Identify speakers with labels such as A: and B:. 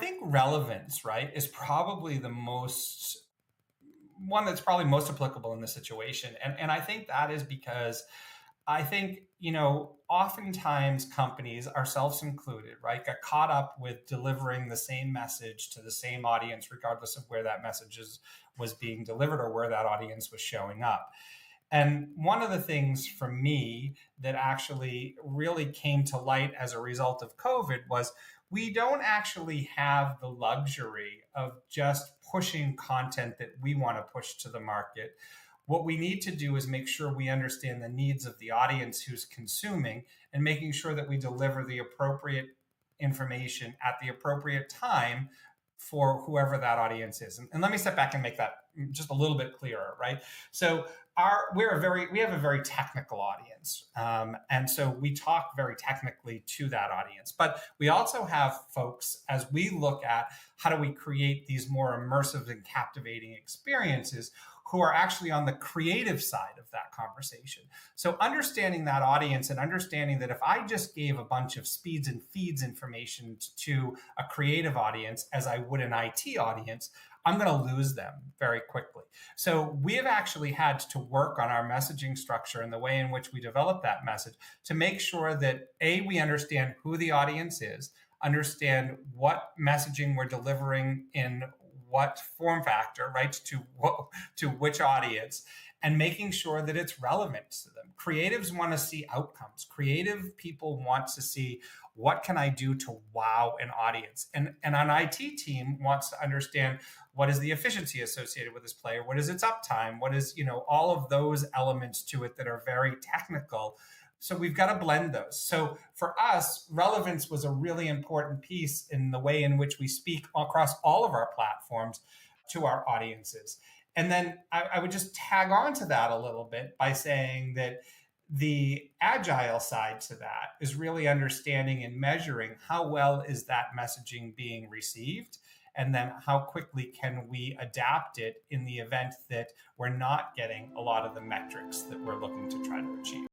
A: think relevance, right, is probably one that's probably most applicable in this situation. And I think that is because I think, oftentimes companies, ourselves included, right, got caught up with delivering the same message to the same audience, regardless of where that was being delivered or where that audience was showing up. And one of the things for me that actually really came to light as a result of COVID was we don't actually have the luxury of just pushing content that we want to push to the market. What we need to do is make sure we understand the needs of the audience who's consuming and making sure that we deliver the appropriate information at the appropriate time for whoever that audience is. And let me step back and make that just a little bit clearer, right? So we have a very technical audience. And so we talk very technically to that audience. But we also have folks, as we look at how do we create these more immersive and captivating experiences, who are actually on the creative side of that conversation. So understanding that audience and understanding that if I just gave a bunch of speeds and feeds information to a creative audience as I would an IT audience, I'm going to lose them very quickly. So we have actually had to work on our messaging structure and the way in which we develop that message to make sure that we understand who the audience is, understand what messaging we're delivering in what form factor, right, to which audience, and making sure that it's relevant to them. Creatives want to see outcomes. Creative people want to see, what can I do to wow an audience? And an IT team wants to understand, what is the efficiency associated with this player? What is its uptime? What is, all of those elements to it that are very technical. So we've got to blend those. So for us, relevance was a really important piece in the way in which we speak across all of our platforms to our audiences. And then I would just tag on to that a little bit by saying that the agile side to that is really understanding and measuring how well is that messaging being received, and then how quickly can we adapt it in the event that we're not getting a lot of the metrics that we're looking to try to achieve.